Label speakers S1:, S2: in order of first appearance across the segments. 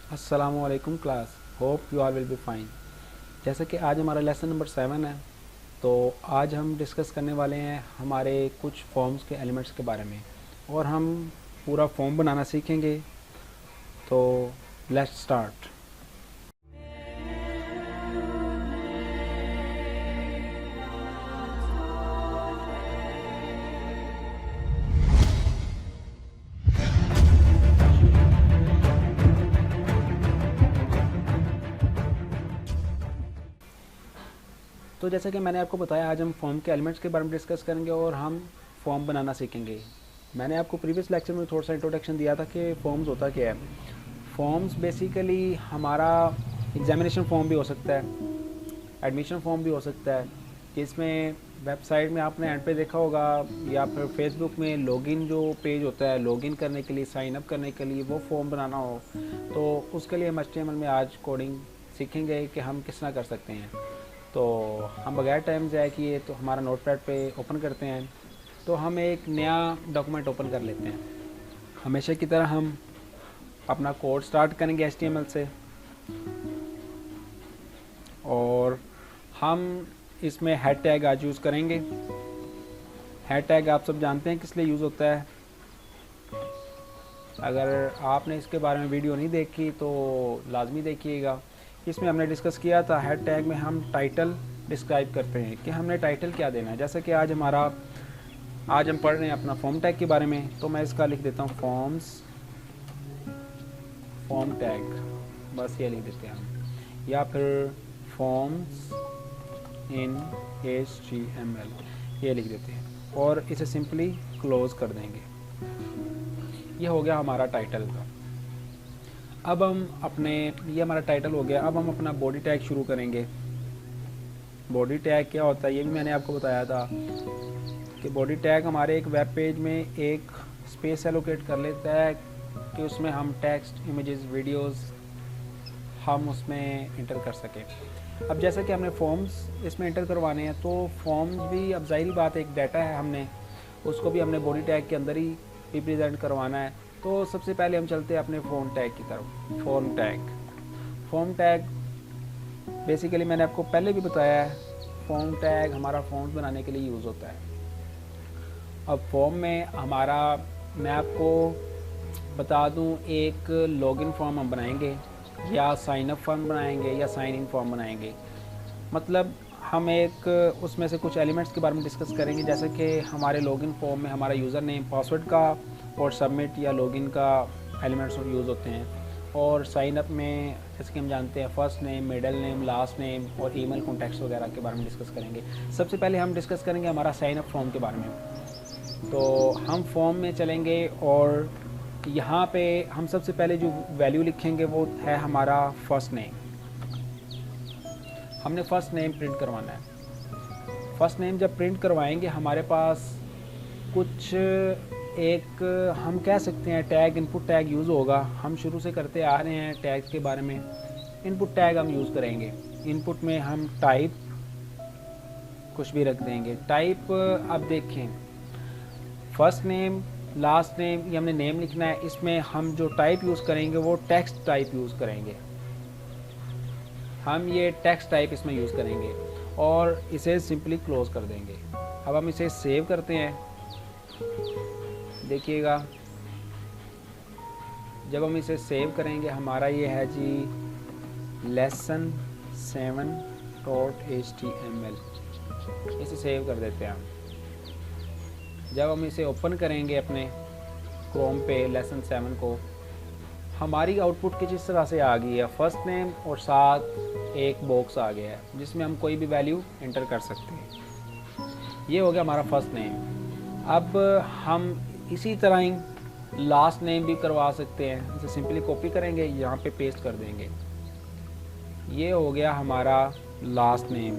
S1: अस्सलामुअलैकुम class, hope you are will be fine. जैसे कि आज हमारा लेसन नंबर 7 है, तो आज हम डिस्कस करने वाले हैं हमारे कुछ फॉर्म्स के एलिमेंट्स के बारे में और हम पूरा फॉर्म बनाना सीखेंगे। तो लेट्स स्टार्ट। तो जैसे कि मैंने आपको बताया, आज हम फॉर्म के एलिमेंट्स के बारे में डिस्कस करेंगे और हम फॉर्म बनाना सीखेंगे। मैंने आपको प्रीवियस लेक्चर में थोड़ा सा इंट्रोडक्शन दिया था कि फॉर्म्स होता क्या है। फॉर्म्स बेसिकली हमारा एग्जामिनेशन फॉर्म भी हो सकता है, एडमिशन फॉर्म भी हो सकता है, जिसमें वेबसाइट में आपने एंड पे देखा होगा, या फिर फेसबुक में लॉगिन जो पेज होता है, लॉगिन करने के लिए, साइन अप करने के लिए वो फॉर्म बनाना हो, तो उसके लिए हम HTML में आज कोडिंग सीखेंगे कि हम किस तरह कर सकते हैं। तो हम बगैर टाइम ज़ाया किए तो हमारा नोटपैड पे ओपन करते हैं, तो हम एक नया डॉक्यूमेंट ओपन कर लेते हैं। हमेशा की तरह हम अपना कोड स्टार्ट करेंगे HTML से, और हम इसमें हैड टैग आज यूज़ करेंगे। हैड टैग आप सब जानते हैं किस लिए यूज़ होता है। अगर आपने इसके बारे में वीडियो नहीं देखी तो लाजमी देखिएगा। इसमें हमने डिस्कस किया था, हैड टैग में हम टाइटल डिस्क्राइब करते हैं कि हमने टाइटल क्या देना है। जैसे कि आज हम पढ़ रहे हैं अपना फॉर्म टैग के बारे में, तो मैं इसका लिख देता हूँ फॉर्म टैग, बस ये लिख देते हैं हम, या फिर फॉर्म्स इन HTML ये लिख देते हैं और इसे सिंपली क्लोज कर देंगे। ये हो गया हमारा टाइटल का। अब हम ये हमारा टाइटल हो गया। अब हम अपना बॉडी टैग शुरू करेंगे। बॉडी टैग क्या होता है ये भी मैंने आपको बताया था कि बॉडी टैग हमारे एक वेब पेज में एक स्पेस एलोकेट कर लेता है कि उसमें हम टेक्स्ट, इमेजेस, वीडियोस हम उसमें इंटर कर सकें। अब जैसा कि हमने फॉर्म्स इसमें इंटर करवाने हैं, तो फॉर्म्स भी, अब ज़ाहिर बात है, एक डाटा है, हमने उसको भी हमने बॉडी टैग के अंदर ही रिप्रेजेंट करवाना है। तो सबसे पहले हम चलते हैं अपने फॉर्म टैग की तरफ। फॉर्म टैग बेसिकली मैंने आपको पहले भी बताया है, फॉर्म टैग हमारा फॉर्म्स बनाने के लिए यूज़ होता है। अब फॉर्म में हमारा, मैं आपको बता दूं, एक लॉगिन फॉर्म हम बनाएंगे या साइन अप फॉर्म बनाएंगे या साइन इन फॉर्म बनाएंगे। मतलब हम एक उसमें से कुछ एलिमेंट्स के बारे में डिस्कस करेंगे। जैसे कि हमारे लॉगिन फॉर्म में हमारा यूज़र नेम, पासवर्ड का और सबमिट या लॉगिन का एलिमेंट्स यूज़ होते हैं, और साइन अप में जैसे कि हम जानते हैं first name, middle name, last name और ईमेल कॉन्टैक्ट्स वगैरह के बारे में डिस्कस करेंगे। सबसे पहले हम डिस्कस करेंगे हमारा साइन अप फॉर्म के बारे में। तो हम फॉर्म में चलेंगे और यहाँ पे हम सबसे पहले जो वैल्यू लिखेंगे वो है हमारा फर्स्ट नेम। हमने फर्स्ट नेम प्रिंट करवाना है। फर्स्ट नेम जब प्रिंट करवाएंगे, हमारे पास कुछ एक, हम कह सकते हैं टैग, इनपुट टैग यूज़ होगा। हम शुरू से करते आ रहे हैं टैग के बारे में। इनपुट टैग हम यूज़ करेंगे। इनपुट में हम टाइप कुछ भी रख देंगे। टाइप, अब देखें, फर्स्ट नेम, लास्ट नेम, ये हमने नेम लिखना है। इसमें हम जो टाइप यूज़ करेंगे वो टेक्स्ट टाइप यूज़ करेंगे। हम ये टेक्स्ट टाइप इसमें यूज़ करेंगे और इसे सिंपली क्लोज कर देंगे। अब हम इसे सेव करते हैं। देखिएगा, जब हम इसे सेव करेंगे, हमारा ये है जी lesson 7.html। इसे सेव कर देते हैं हम। जब हम इसे ओपन करेंगे अपने क्रोम पे लेसन 7 को, हमारी आउटपुट कुछ इस तरह से आ गई है। फर्स्ट नेम और साथ एक बॉक्स आ गया है जिसमें हम कोई भी वैल्यू इंटर कर सकते हैं। ये हो गया हमारा फर्स्ट नेम। अब हम इसी तरह ही लास्ट नेम भी करवा सकते हैं। इसे सिंपली कॉपी करेंगे, यहाँ पे पेस्ट कर देंगे। ये हो गया हमारा लास्ट नेम।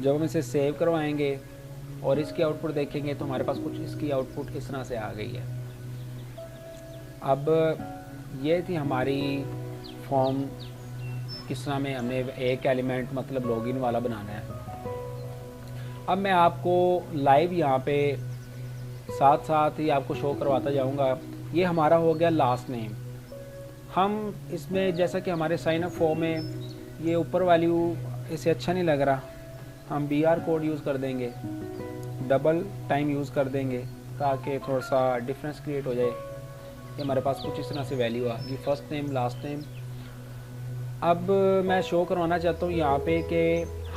S1: जब हम इसे सेव करवाएंगे और इसकी आउटपुट देखेंगे तो हमारे पास कुछ इसकी आउटपुट इस तरह से आ गई है। अब ये थी हमारी फॉर्म, किस तरह में हमने एक एलिमेंट मतलब लॉगिन वाला बनाना है। अब मैं आपको लाइव यहाँ पे साथ साथ ही आपको शो करवाता जाऊँगा। ये हमारा हो गया लास्ट नेम। हम इसमें जैसा कि हमारे साइन अप फॉर्म में ये ऊपर वैल्यू इसे अच्छा नहीं लग रहा, हम BR कोड यूज़ कर देंगे, डबल टाइम यूज़ कर देंगे ताकि थोड़ा सा डिफरेंस क्रिएट हो जाए। ये हमारे पास कुछ इस तरह से वैल्यू आ गई, फर्स्ट नेम लास्ट नेम। अब मैं शो करवाना चाहता हूँ यहाँ पे कि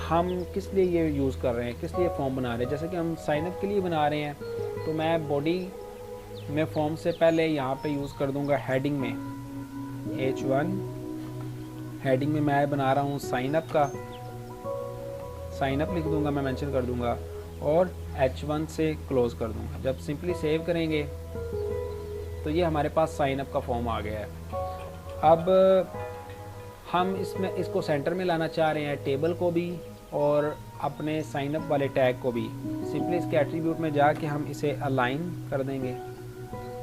S1: हम किस लिए ये यूज़ कर रहे हैं, किस लिए फॉर्म बना रहे हैं। जैसे कि हम साइनअप के लिए बना रहे हैं, तो मैं बॉडी में फॉर्म से पहले यहाँ पे यूज़ कर दूँगा हेडिंग में H1, हेडिंग में मैं बना रहा हूँ साइनअप का, साइनअप लिख दूँगा, मैं मेंशन कर दूँगा और H1 से क्लोज़ कर दूँगा। जब सिंपली सेव करेंगे तो ये हमारे पास साइनअप का फॉर्म आ गया है। अब हम इसको सेंटर में लाना चाह रहे हैं, टेबल को भी और अपने साइनअप वाले टैग को भी। सिंपली इसके एट्रीब्यूट में जाके हम इसे अलाइन कर देंगे,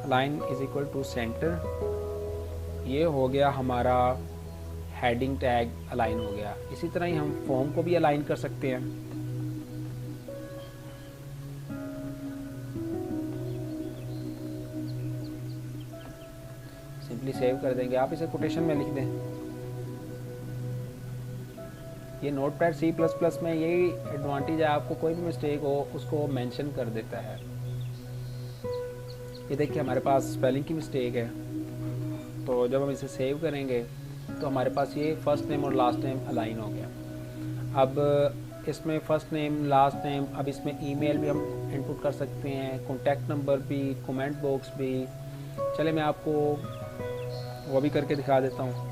S1: align is equal to centre. ये हो गया हमारा हेडिंग टैग अलाइन हो गया। इसी तरह ही हम फॉर्म को भी अलाइन कर सकते हैं। सिंपली सेव कर देंगे, आप इसे कोटेशन में लिख दें। ये नोटपैड C++ में यही एडवांटेज है, आपको कोई भी मिस्टेक हो उसको मेंशन कर देता है। ये देखिए हमारे पास स्पेलिंग की मिस्टेक है, तो जब हम इसे सेव करेंगे तो हमारे पास ये फर्स्ट नेम और लास्ट नेम अलाइन हो गया। अब इसमें फर्स्ट नेम लास्ट नेम, अब इसमें ईमेल भी हम इनपुट कर सकते हैं, कॉन्टैक्ट नंबर भी, कमेंट बॉक्स भी। चले मैं आपको वो भी करके दिखा देता हूँ।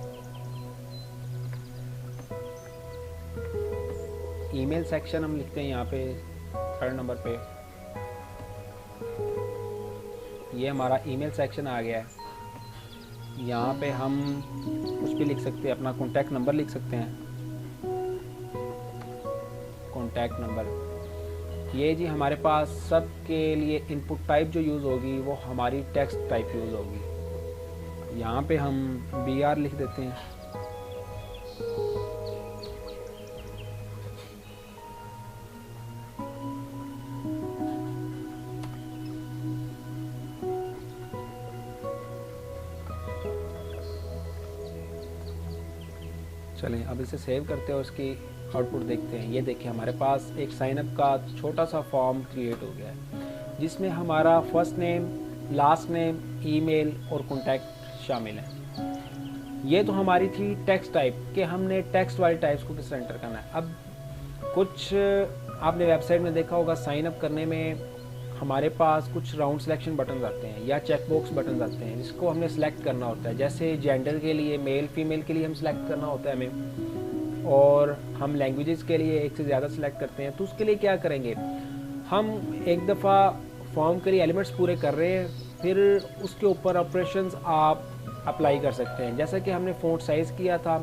S1: ईमेल सेक्शन हम लिखते हैं यहाँ पे 3rd नंबर पे, ये हमारा ईमेल सेक्शन आ गया है। यहाँ पे हम कुछ भी लिख सकते हैं, अपना कॉन्टैक्ट नंबर लिख सकते हैं, कॉन्टैक्ट नंबर। ये जी हमारे पास सब के लिए इनपुट टाइप जो यूज़ होगी वो हमारी टेक्स्ट टाइप यूज़ होगी। यहाँ पे हम BR लिख देते हैं। चलें अब इसे सेव करते हैं और उसकी आउटपुट देखते हैं। ये देखिए हमारे पास एक साइनअप का छोटा सा फॉर्म क्रिएट हो गया है जिसमें हमारा first name, last name, email और कॉन्टैक्ट शामिल है। ये तो हमारी थी टेक्स्ट टाइप कि हमने टेक्स्ट वाले टाइप्स को किस एंटर करना है। अब कुछ आपने वेबसाइट में देखा होगा, साइन अप करने में हमारे पास कुछ राउंड सिलेक्शन बटन आते हैं या चेकबॉक्स बटन आते हैं जिसको हमने सेलेक्ट करना होता है। जैसे जेंडर के लिए, मेल फीमेल के लिए हम सेलेक्ट करना होता है हमें, और हम लैंग्वेजेस के लिए एक से ज़्यादा सेलेक्ट करते हैं। तो उसके लिए क्या करेंगे, हम एक दफ़ा फॉर्म के लिए एलिमेंट्स पूरे कर रहे हैं, फिर उसके ऊपर ऑपरेशंस आप अप्लाई कर सकते हैं। जैसा कि हमने फ़ॉन्ट साइज़ किया था,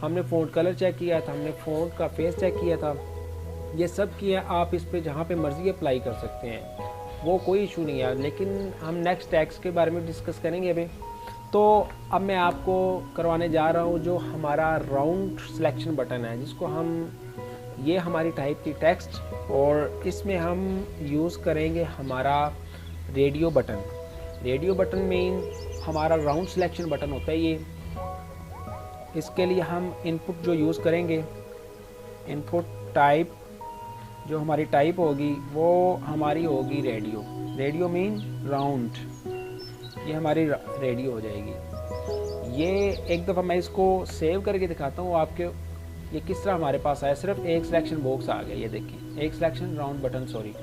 S1: हमने फ़ॉन्ट कलर चेक किया था, हमने फ़ॉन्ट का फेस चेक किया था, ये सब किया। आप इस पे जहाँ पे मर्ज़ी अप्लाई कर सकते हैं, वो कोई इशू नहीं है। लेकिन हम नेक्स्ट टैग्स के बारे में डिस्कस करेंगे अभी। तो अब मैं आपको करवाने जा रहा हूँ जो हमारा राउंड सिलेक्शन बटन है, जिसको हम, ये हमारी टाइप की टेक्स्ट, और इसमें हम यूज़ करेंगे हमारा radio button. Radio button mean हमारा राउंड सिलेक्शन बटन होता है ये। इसके लिए हम इनपुट जो यूज़ करेंगे, इनपुट टाइप जो हमारी टाइप होगी वो हमारी होगी रेडियो। रेडियो मीन राउंड, ये हमारी रेडियो हो जाएगी। ये एक दफ़ा मैं इसको सेव करके दिखाता हूँ आपके, ये किस तरह हमारे पास आया। सिर्फ एक सिलेक्शन बॉक्स आ गया, ये देखिए, एक सिलेक्शन राउंड बटन, सॉरी।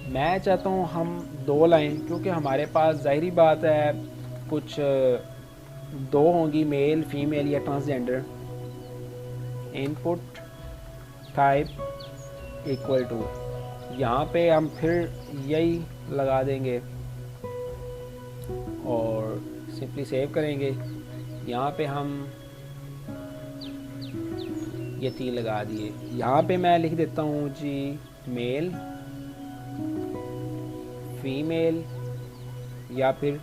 S1: मैं चाहता हूँ हम 2 लाएँ, क्योंकि हमारे पास जाहिरी बात है कुछ 2 होंगी, मेल फीमेल या transgender. Input type equal to, यहाँ पे हम फिर यही लगा देंगे और सिंपली सेव करेंगे। यहाँ पे हम ये 3 लगा दिए। यहाँ पे मैं लिख देता हूँ जी मेल, फीमेल या फिर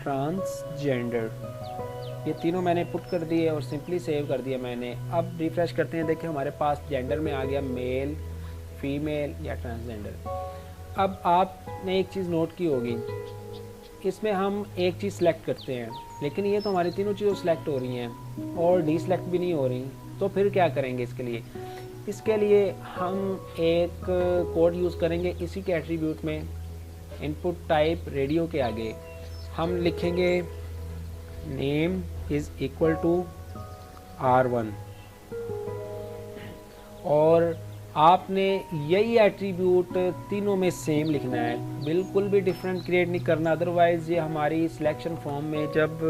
S1: ट्रांसजेंडर। ये तीनों मैंने पुट कर दिए और सिंपली सेव कर दिया मैंने। अब रिफ्रेश करते हैं, देखिए हमारे पास जेंडर में आ गया मेल, फीमेल या ट्रांसजेंडर। अब आपने एक चीज़ नोट की होगी इसमें हम एक चीज़ सेलेक्ट करते हैं, लेकिन ये तो हमारी तीनों चीज़ें सेलेक्ट हो रही हैं और डी सेलेक्ट भी नहीं हो रही, तो फिर क्या करेंगे इसके लिए? इसके लिए हम एक कोड यूज़ करेंगे इसी के एट्रीब्यूट में, इनपुट टाइप रेडियो के आगे हम लिखेंगे name is equal to R1 और आपने यही एट्रीब्यूट तीनों में सेम लिखना है, बिल्कुल भी डिफरेंट क्रिएट नहीं करना, अदरवाइज़ ये हमारी सिलेक्शन फॉर्म में जब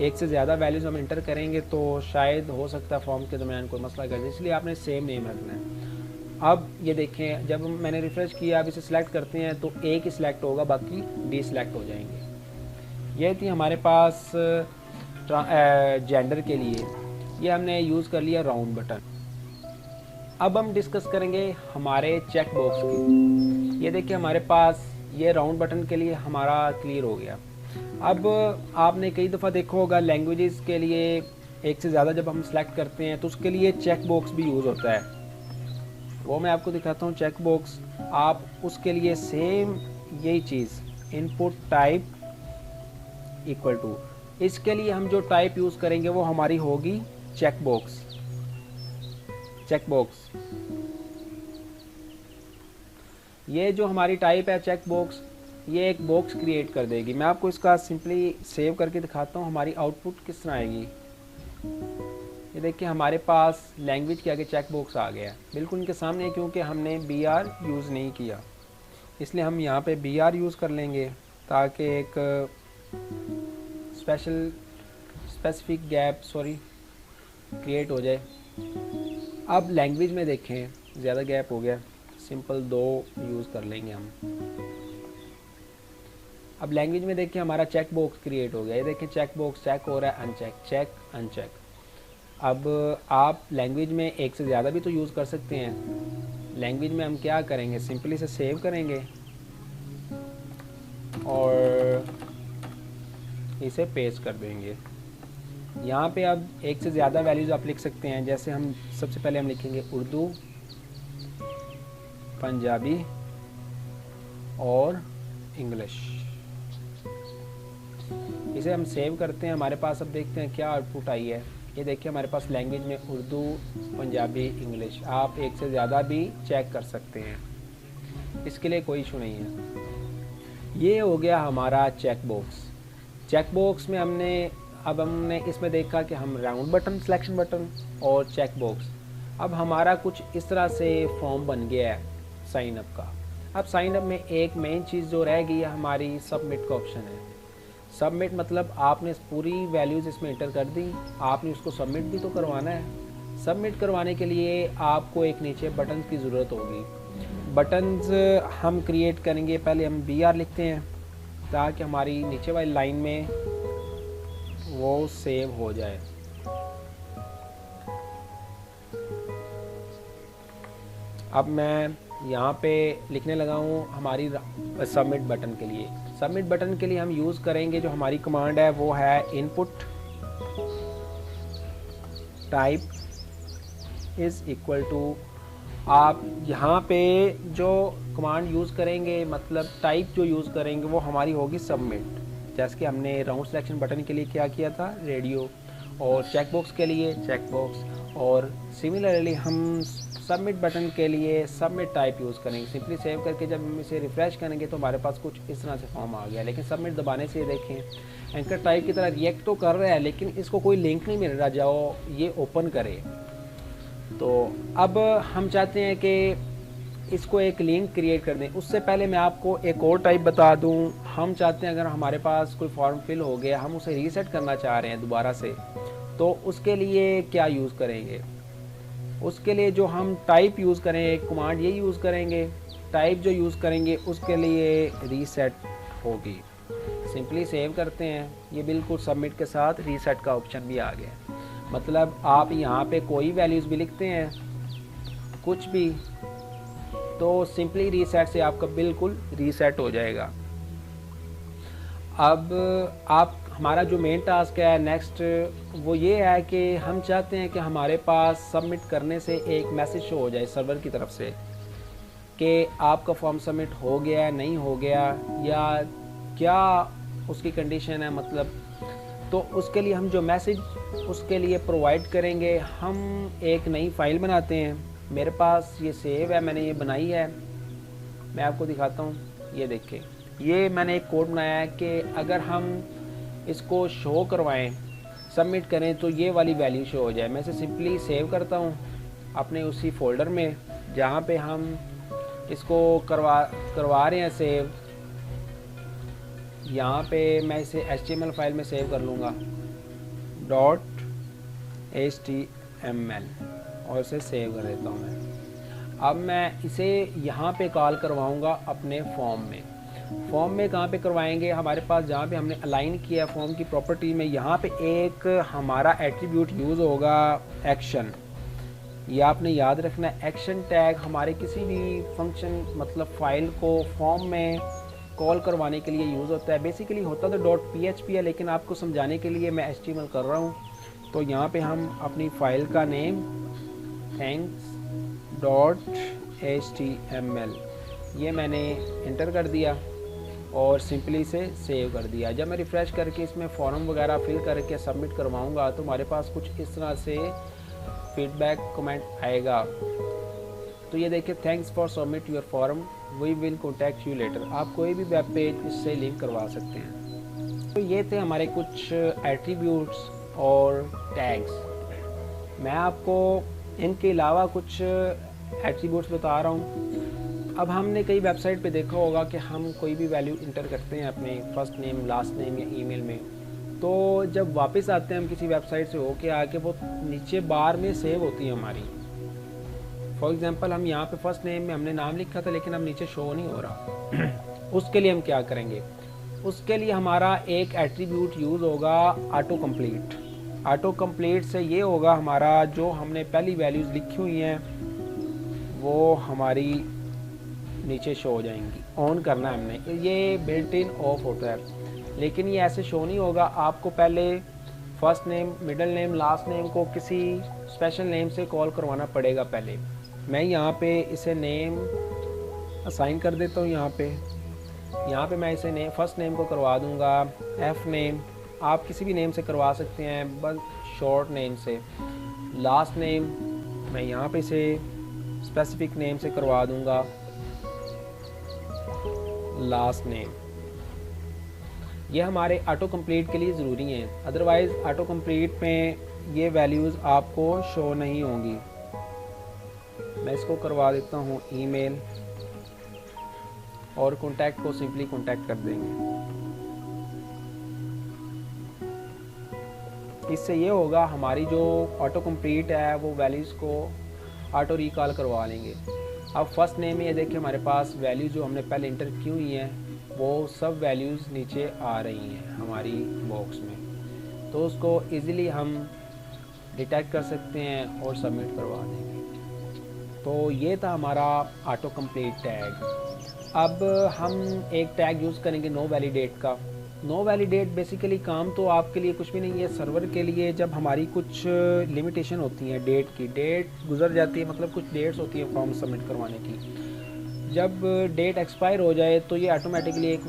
S1: एक से ज़्यादा वैल्यूज़ हम इंटर करेंगे तो शायद हो सकता है फॉर्म के दरमियान कोई मसला कर दे, इसलिए आपने सेम नेम रखना है। अब ये देखें, जब मैंने रिफ़्रेश किया, अब इसे सिलेक्ट करते हैं तो एक ही सिलेक्ट होगा, बाकी डी सिलेक्ट हो जाएंगे। ये थी हमारे पास जेंडर के लिए, ये हमने यूज़ कर लिया राउंड बटन। अब हम डिस्कस करेंगे हमारे चेक बॉक्स की। ये देखिए हमारे पास ये राउंड बटन के लिए हमारा क्लियर हो गया। अब आपने कई दफ़ा देखा होगा लैंग्वेजेस के लिए एक से ज़्यादा जब हम सेलेक्ट करते हैं तो उसके लिए चेक बॉक्स भी यूज़ होता है, वो मैं आपको दिखाता हूँ। चेक बॉक्स आप उसके लिए सेम यही चीज़ इनपुट टाइप इक्वल टू, इसके लिए हम जो टाइप यूज़ करेंगे वो हमारी होगी चेक बॉक्स। चेक बॉक्स ये जो हमारी टाइप है चेक बॉक्स, ये एक बॉक्स क्रिएट कर देगी। मैं आपको इसका सिंपली सेव करके दिखाता हूँ हमारी आउटपुट किस तरह आएगी। ये देखिए हमारे पास लैंग्वेज के आगे चेक बॉक्स आ गया बिल्कुल इनके सामने, क्योंकि हमने BR यूज़ नहीं किया, इसलिए हम यहाँ पे BR यूज़ कर लेंगे ताकि एक स्पेसिफिक गैप क्रिएट हो जाए। अब लैंग्वेज में देखें ज़्यादा गैप हो गया, सिंपल 2 यूज़ कर लेंगे हम। अब लैंग्वेज में देखिए हमारा चेक बॉक्स क्रिएट हो गया, ये देखिए चेक बॉक्स चेक हो रहा है, अनचेक चेक अनचेक। अब आप लैंग्वेज में एक से ज़्यादा भी तो यूज़ कर सकते हैं। लैंग्वेज में हम क्या करेंगे, सिंपली इसे सेव करेंगे और इसे पेस्ट कर देंगे। यहाँ पे अब एक से ज़्यादा वैल्यूज़ आप लिख सकते हैं, जैसे हम सबसे पहले हम लिखेंगे उर्दू, पंजाबी और इंग्लिश। इसे हम सेव करते हैं, हमारे पास अब देखते हैं क्या आउटपुट आई है। ये देखिए हमारे पास लैंग्वेज में उर्दू, पंजाबी, इंग्लिश, आप एक से ज़्यादा भी चेक कर सकते हैं, इसके लिए कोई इशू नहीं है। ये हो गया हमारा चेक बॉक्स। चेक बॉक्स में हमने इसमें देखा कि हम राउंड बटन, सिलेक्शन बटन और चेक बॉक्स। अब हमारा कुछ इस तरह से फॉर्म बन गया है साइन अप का। अब साइन अप में एक मेन चीज़ जो रह गई है हमारी सबमिट का ऑप्शन है। सबमिट मतलब आपने पूरी वैल्यूज़ इसमें इंटर कर दी, आपने उसको सबमिट भी तो करवाना है। सबमिट करवाने के लिए आपको एक नीचे बटन की ज़रूरत होगी। बटन्स हम क्रिएट करेंगे, पहले हम BR लिखते हैं ताकि हमारी नीचे वाली लाइन में वो सेव हो जाए। अब मैं यहाँ पे लिखने लगा हूँ हमारी सबमिट बटन के लिए। सबमिट बटन के लिए हम यूज़ करेंगे जो हमारी कमांड है वो है input type is equal to, आप यहाँ पे जो कमांड यूज़ करेंगे मतलब टाइप जो यूज़ करेंगे वो हमारी होगी सबमिट। जैसे कि हमने राउंड सिलेक्शन बटन के लिए क्या किया था, रेडियो, और चेक बॉक्स के लिए चेक बॉक्स, और सिमिलरली हम सबमिट बटन के लिए सबमिट टाइप यूज़ करेंगे। सिंपली सेव करके जब हम इसे रिफ़्रेश करेंगे तो हमारे पास कुछ इस तरह से फॉर्म आ गया। लेकिन सबमिट दबाने से देखें एंकर टाइप की तरह रिएक्ट तो कर रहा है लेकिन इसको कोई लिंक नहीं मिल रहा, जाओ ये ओपन करे। तो अब हम चाहते हैं कि इसको एक लिंक क्रिएट कर दें। उससे पहले मैं आपको एक और टाइप बता दूं, हम चाहते हैं अगर हमारे पास कोई फॉर्म फिल हो गया, हम उसे रीसेट करना चाह रहे हैं दोबारा से, तो उसके लिए क्या यूज़ करेंगे। उसके लिए जो हम टाइप यूज़ करें, एक कमांड ये यूज़ करेंगे, टाइप जो यूज़ करेंगे उसके लिए रीसेट होगी। सिंपली सेव करते हैं, ये बिल्कुल सबमिट के साथ रीसेट का ऑप्शन भी आ गया। मतलब आप यहाँ पे कोई वैल्यूज़ भी लिखते हैं कुछ भी, तो सिंपली रीसेट से आपका बिल्कुल रीसेट हो जाएगा। अब हमारा जो मेन टास्क है नेक्स्ट वो ये है कि हम चाहते हैं कि हमारे पास सबमिट करने से एक मैसेज शो हो जाए सर्वर की तरफ से कि आपका फॉर्म सबमिट हो गया, नहीं हो गया, या क्या उसकी कंडीशन है, मतलब तो उसके लिए हम जो मैसेज उसके लिए प्रोवाइड करेंगे, हम एक नई फ़ाइल बनाते हैं। मेरे पास ये सेव है, मैंने ये बनाई है, मैं आपको दिखाता हूँ। ये देखिए, ये मैंने एक कोड बनाया है कि अगर हम इसको शो करवाएं, सबमिट करें तो ये वाली वैल्यू शो हो जाए। मैं इसे सिंपली सेव करता हूँ अपने उसी फोल्डर में जहाँ पे हम इसको करवा रहे हैं सेव। यहाँ पे मैं इसे HTML फाइल में सेव कर लूँगा .html और इसे सेव कर देता हूँ मैं। अब मैं इसे यहाँ पे कॉल करवाऊँगा अपने फॉर्म में। फॉर्म में कहाँ पे करवाएंगे, हमारे पास जहाँ पे हमने अलाइन किया फॉर्म की प्रॉपर्टी में, यहाँ पे एक हमारा एट्रीब्यूट यूज़ होगा एक्शन। ये आपने याद रखना है, एक्शन टैग हमारे किसी भी फंक्शन मतलब फाइल को फॉर्म में कॉल करवाने के लिए यूज़ होता है। बेसिकली होता तो .php है, लेकिन आपको समझाने के लिए मैं HTML कर रहा हूँ। तो यहाँ पे हम अपनी फ़ाइल का नेम thanks.html ये मैंने इंटर कर दिया और सिंपली से सेव कर दिया। जब मैं रिफ़्रेश करके इसमें फॉर्म वगैरह फिल करके सबमिट करवाऊँगा तो हमारे पास कुछ इस तरह से फीडबैक कमेंट आएगा। तो ये देखिए, thanks for submit your form, we will contact you later. आप कोई भी वेब पेज इससे लिंक करवा सकते हैं। तो ये थे हमारे कुछ एट्रीब्यूट्स और टैग्स। मैं आपको इनके अलावा कुछ एट्रीब्यूट्स बता रहा हूँ। अब हमने कई वेबसाइट पे देखा होगा कि हम कोई भी वैल्यू इंटर करते हैं अपने फर्स्ट नेम, लास्ट नेम या ईमेल में, तो जब वापस आते हैं हम किसी वेबसाइट से होके आके, वो नीचे बार में सेव होती है हमारी। फॉर एग्जांपल हम यहाँ पे फर्स्ट नेम में हमने नाम लिखा था लेकिन अब नीचे शो नहीं हो रहा। उसके लिए हम क्या करेंगे, उसके लिए हमारा एक एट्रीब्यूट यूज़ होगा ऑटो कंप्लीट। ऑटो कंप्लीट से ये होगा, हमारा जो हमने पहली वैल्यूज़ लिखी हुई हैं वो हमारी नीचे शो हो जाएंगी। ऑन करना है हमने, ये बिल्ट इन ऑफ होता है, लेकिन ये ऐसे शो नहीं होगा। आपको पहले first name, middle name, last name को किसी स्पेशल नेम से कॉल करवाना पड़ेगा पहले। मैं यहाँ पे इसे नेम असाइन कर देता हूँ। यहाँ पे मैं इसे फर्स्ट नेम को करवा दूँगा F नेम। आप किसी भी नेम से करवा सकते हैं, बस शॉर्ट नेम से। लास्ट नेम मैं यहाँ पे इसे स्पेसिफिक नेम से करवा दूँगा लास्ट नेम। ये हमारे ऑटो कंप्लीट के लिए ज़रूरी हैं, अदरवाइज़ ऑटो कंप्लीट में ये वैल्यूज़ आपको शो नहीं होंगी। मैं इसको करवा देता हूँ ईमेल और कॉन्टैक्ट को सिंपली कॉन्टैक्ट कर देंगे। इससे ये होगा, हमारी जो ऑटो कंप्लीट है वो वैल्यूज़ को ऑटो रिकॉल करवा लेंगे। अब फर्स्ट नेम में ये देखिए, हमारे पास वैल्यू जो हमने पहले इंटर की हुई हैं वो सब वैल्यूज़ नीचे आ रही हैं हमारी बॉक्स में, तो उसको इजीली हम डिटेक्ट कर सकते हैं और सबमिट करवा देंगे। तो ये था हमारा ऑटो कंप्लीट टैग। अब हम एक टैग यूज़ करेंगे नो वैलिडेट का। नो वैलिडेट बेसिकली काम तो आपके लिए कुछ भी नहीं है, सर्वर के लिए जब हमारी कुछ लिमिटेशन होती है, डेट गुजर जाती है, मतलब कुछ डेट्स होती है फॉर्म सबमिट करवाने की। जब डेट एक्सपायर हो जाए तो ये ऑटोमेटिकली एक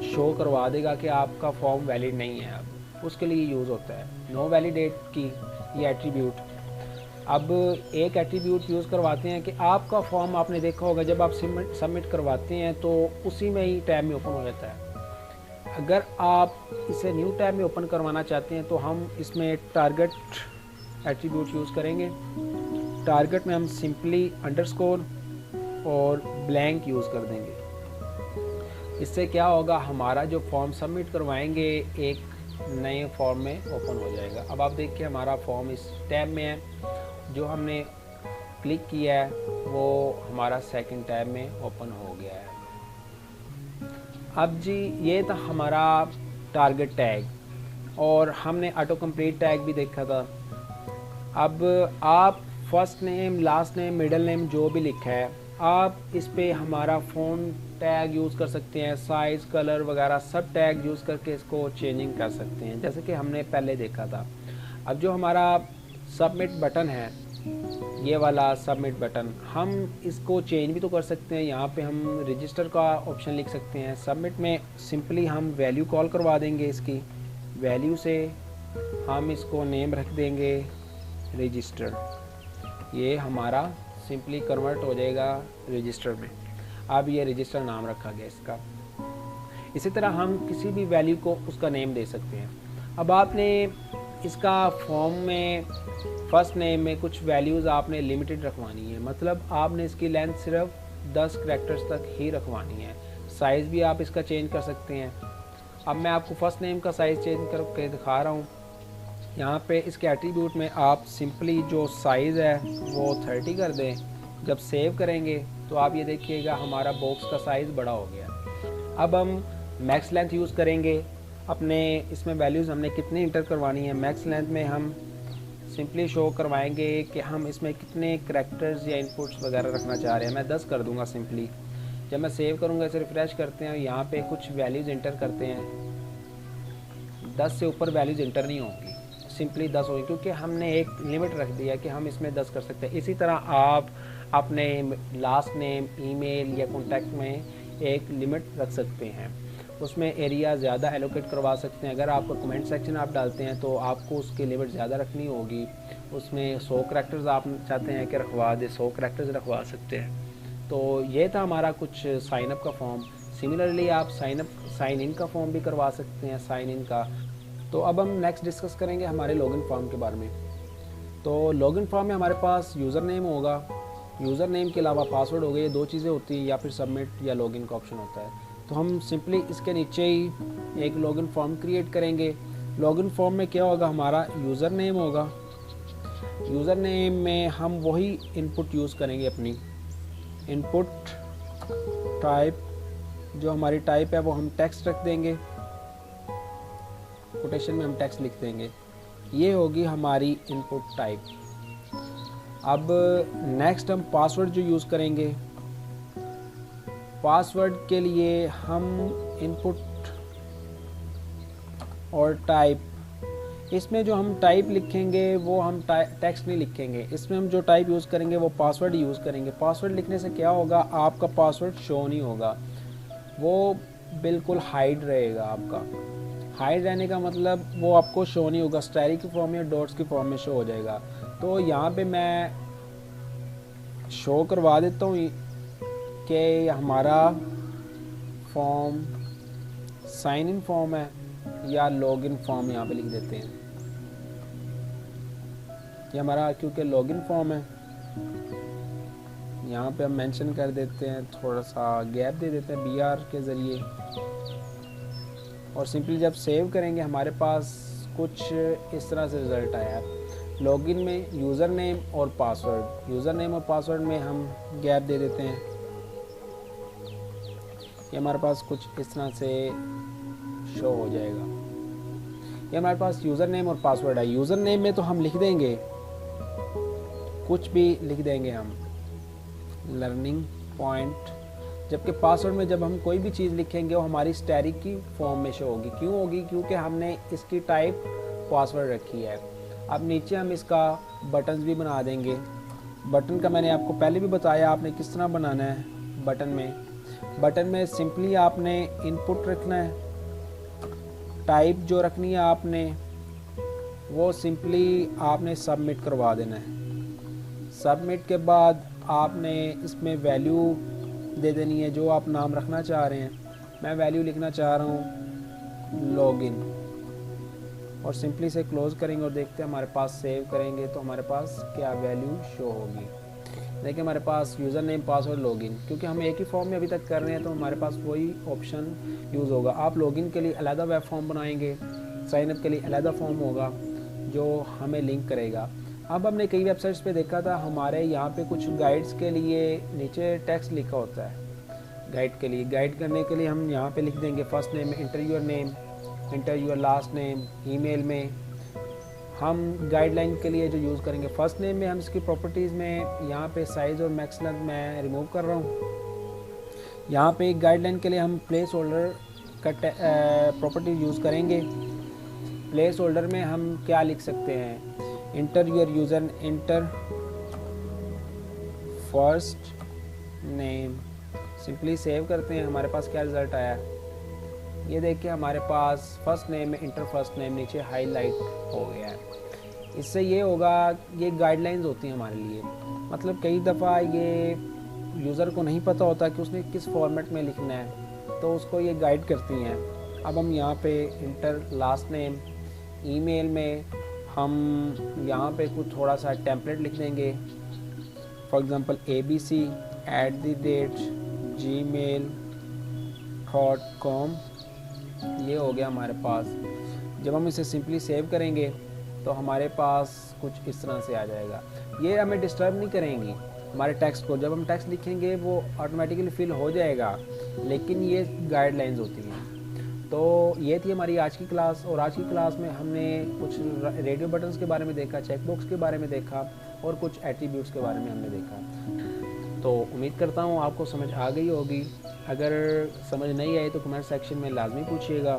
S1: शो करवा देगा कि आपका फॉर्म वैलिड नहीं है। अब उसके लिए यूज़ होता है नो वैलिडेट की ये एट्रीब्यूट। अब एक एट्रीब्यूट यूज़ करवाते हैं कि आपका फॉर्म, आपने देखा होगा जब आप सबमिट करवाते हैं तो उसी में ही टैब में ओपन हो जाता है। अगर आप इसे न्यू टैब में ओपन करवाना चाहते हैं तो हम इसमें टारगेट एट्रीब्यूट यूज़ करेंगे। टारगेट में हम सिंपली अंडरस्कोर और ब्लैंक यूज़ कर देंगे। इससे क्या होगा, हमारा जो फॉर्म सबमिट करवाएंगे एक नए फॉर्म में ओपन हो जाएगा। अब आप देखिए हमारा फॉर्म इस टैब में है, जो हमने क्लिक किया है वो हमारा सेकंड टैब में ओपन हो गया है। अब जी ये था हमारा टारगेट टैग, और हमने ऑटो कंप्लीट टैग भी देखा था। अब आप first name, last name, middle name जो भी लिखा है, आप इस पे हमारा फ़ोन टैग यूज़ कर सकते हैं, साइज़, कलर वगैरह सब टैग यूज़ करके इसको चेंजिंग कर सकते हैं, जैसे कि हमने पहले देखा था। अब जो हमारा सबमिट बटन है ये वाला सबमिट बटन, हम इसको चेंज भी तो कर सकते हैं। यहाँ पे हम रजिस्टर का ऑप्शन लिख सकते हैं। सबमिट में सिंपली हम वैल्यू कॉल करवा देंगे, इसकी वैल्यू से हम इसको नेम रख देंगे रजिस्टर। ये हमारा सिंपली कन्वर्ट हो जाएगा रजिस्टर में। अब ये रजिस्टर नाम रखा गया इसका। इसी तरह हम किसी भी वैल्यू को उसका नेम दे सकते हैं। अब आपने इसका फॉर्म में फर्स्ट नेम में कुछ वैल्यूज़ आपने लिमिटेड रखवानी है, मतलब आपने इसकी लेंथ सिर्फ 10 करैक्टर्स तक ही रखवानी है। साइज़ भी आप इसका चेंज कर सकते हैं। अब मैं आपको फर्स्ट नेम का साइज़ चेंज करके दिखा रहा हूँ। यहाँ पे इसके एट्रीब्यूट में आप सिंपली जो साइज़ है वो 30 कर दें। जब सेव करेंगे तो आप ये देखिएगा हमारा बॉक्स का साइज़ बड़ा हो गया। अब हम मैक्स लेंथ यूज़ करेंगे। अपने इसमें वैल्यूज़ हमने कितनी इंटर करवानी है, मैक्स लेंथ में हम सिंपली शो करवाएंगे कि हम इसमें कितने करैक्टर्स या इनपुट्स वगैरह रखना चाह रहे हैं। मैं 10 कर दूंगा सिंपली। जब मैं सेव करूंगा इसे रिफ्रेश करते हैं, यहाँ पे कुछ वैल्यूज़ इंटर करते हैं। 10 से ऊपर वैल्यूज़ इंटर नहीं होंगी, सिंपली 10 होगी, क्योंकि हमने एक लिमिट रख दिया कि हम इसमें 10 कर सकते हैं। इसी तरह आप अपने लास्ट नेम, ईमेल या कॉन्टैक्ट में एक लिमिट रख सकते हैं। उसमें एरिया ज़्यादा एलोकेट करवा सकते हैं। अगर आपका कमेंट सेक्शन आप डालते हैं तो आपको उसकी लिमिट ज़्यादा रखनी होगी। उसमें 100 करैक्टर्स आप चाहते हैं कि रखवा दे, 100 करैक्टर्स रखवा सकते हैं। तो ये था हमारा कुछ साइन अप का फॉर्म। सिमिलरली आप साइन इन का फॉर्म भी करवा सकते हैं, साइन इन का। तो अब हम नेक्स्ट डिस्कस करेंगे हमारे लॉगिन फॉर्म के बारे में। तो लॉगिन फॉर्म में हमारे पास यूज़र नेम होगा, यूज़र नेम के अलावा पासवर्ड हो गए। ये 2 चीज़ें होती हैं, या फिर सबमिट या लॉगिन का ऑप्शन होता है। तो हम सिंपली इसके नीचे ही एक लॉगिन फॉर्म क्रिएट करेंगे। लॉगिन फॉर्म में क्या होगा, हमारा यूज़र नेम होगा। यूज़र नेम में हम वही इनपुट यूज़ करेंगे, अपनी इनपुट टाइप, जो हमारी टाइप है वो हम टेक्स्ट रख देंगे। कोटेशन में हम टेक्स्ट लिख देंगे। ये होगी हमारी इनपुट टाइप। अब नेक्स्ट हम पासवर्ड जो यूज़ करेंगे, पासवर्ड के लिए हम इनपुट और टाइप, इसमें जो हम टाइप लिखेंगे वो हम टेक्स्ट नहीं लिखेंगे। इसमें हम जो टाइप यूज़ करेंगे वो पासवर्ड यूज़ करेंगे। पासवर्ड लिखने से क्या होगा, आपका पासवर्ड शो नहीं होगा, वो बिल्कुल हाइड रहेगा। आपका हाइड रहने का मतलब वो आपको शो नहीं होगा, स्टाइल की फॉर्म या डॉट्स की फॉर्म में शो हो जाएगा। तो यहाँ पे मैं शो करवा देता हूँ कि हमारा फॉर्म साइन इन फॉर्म है या लॉगिन फॉर्म, यहाँ पे लिख देते हैं। ये हमारा क्योंकि लॉगिन फॉर्म है, यहाँ पे हम मेंशन कर देते हैं, थोड़ा सा गैप दे देते हैं BR के ज़रिए। और सिंपली जब सेव करेंगे हमारे पास कुछ इस तरह से रिज़ल्ट आया। लॉगिन में यूज़र नेम और पासवर्ड, यूज़र नेम और पासवर्ड में हम गैप दे देते हैं। ये हमारे पास कुछ इस तरह से शो हो जाएगा। ये हमारे पास यूज़र नेम और पासवर्ड है। यूज़र नेम में तो हम लिख देंगे, कुछ भी लिख देंगे हम, लर्निंग पॉइंट, जबकि पासवर्ड में जब हम कोई भी चीज़ लिखेंगे वो हमारी स्टैटिक की फॉर्म में शो होगी। क्यों होगी, क्योंकि हमने इसकी टाइप पासवर्ड रखी है। अब नीचे हम इसका बटन्स भी बना देंगे। बटन का मैंने आपको पहले भी बताया आपने किस तरह बनाना है। बटन में सिंपली आपने इनपुट रखना है, टाइप जो रखनी है आपने वो सिंपली आपने सबमिट करवा देना है। सबमिट के बाद आपने इसमें वैल्यू दे देनी है जो आप नाम रखना चाह रहे हैं। मैं वैल्यू लिखना चाह रहा हूँ लॉगिन, और सिंपली से क्लोज करेंगे और देखते हैं हमारे पास, सेव करेंगे तो हमारे पास क्या वैल्यू शो होगी। देखिए हमारे पास यूज़र नेम, पासवर्ड, लॉगिन, क्योंकि हम एक ही फॉर्म में अभी तक कर रहे हैं तो हमारे पास वही ऑप्शन यूज़ होगा। आप लॉगिन के लिए अलग वेब फॉर्म बनाएंगे, साइनअप के लिए अलग फॉर्म होगा जो हमें लिंक करेगा। अब हमने कई वेबसाइट्स पे देखा था, हमारे यहाँ पे कुछ गाइड्स के लिए नीचे टेक्स्ट लिखा होता है। गाइड के लिए, गाइड करने के लिए हम यहाँ पे लिख देंगे फर्स्ट नेम में inter your name, inter your last name. Email में हम गाइडलाइन के लिए जो यूज़ करेंगे, फर्स्ट नेम में हम इसकी प्रॉपर्टीज़ में यहाँ पे साइज़ और मैक्स लेंथ मैं रिमूव कर रहा हूँ। यहाँ पे एक गाइडलाइन के लिए हम प्लेस होल्डर का प्रॉपर्टी यूज़ करेंगे। प्लेस होल्डर में हम क्या लिख सकते हैं, inter your user, inter first name, simply save करते हैं। हमारे पास क्या रिज़ल्ट आया, ये देखिए हमारे पास फर्स्ट नेम में इंटर फर्स्ट नेम नीचे हाईलाइट हो गया है। इससे ये होगा, ये गाइडलाइंस होती हैं हमारे लिए, मतलब कई दफ़ा ये यूज़र को नहीं पता होता कि उसने किस फॉर्मेट में लिखना है, तो उसको ये गाइड करती हैं। अब हम यहाँ पे इंटर लास्ट नेम, ईमेल में हम यहाँ पे कुछ थोड़ा सा टेम्पलेट लिख देंगे, फॉर एग्ज़ाम्पल abc@gmail.com, ये हो गया हमारे पास। जब हम इसे सिंपली सेव करेंगे तो हमारे पास कुछ इस तरह से आ जाएगा। ये हमें डिस्टर्ब नहीं करेंगी हमारे टेक्स्ट को, जब हम टेक्स्ट लिखेंगे वो ऑटोमेटिकली फिल हो जाएगा, लेकिन ये गाइडलाइंस होती हैं। तो ये थी हमारी आज की क्लास, और आज की क्लास में हमने कुछ रेडियो बटन्स के बारे में देखा, चेकबॉक्स के बारे में देखा, और कुछ एट्रीब्यूट्स के बारे में हमने देखा। तो उम्मीद करता हूँ आपको समझ आ गई होगी। अगर समझ नहीं आई तो कमेंट सेक्शन में लाजमी पूछिएगा।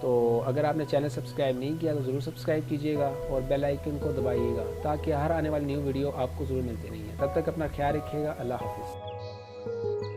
S1: तो अगर आपने चैनल सब्सक्राइब नहीं किया तो ज़रूर सब्सक्राइब कीजिएगा और बेल आइकन को दबाइएगा, ताकि हर आने वाली न्यू वीडियो आपको ज़रूर मिलती रही है। तब तक अपना ख्याल रखिएगा। अल्लाह हाफ़िज़।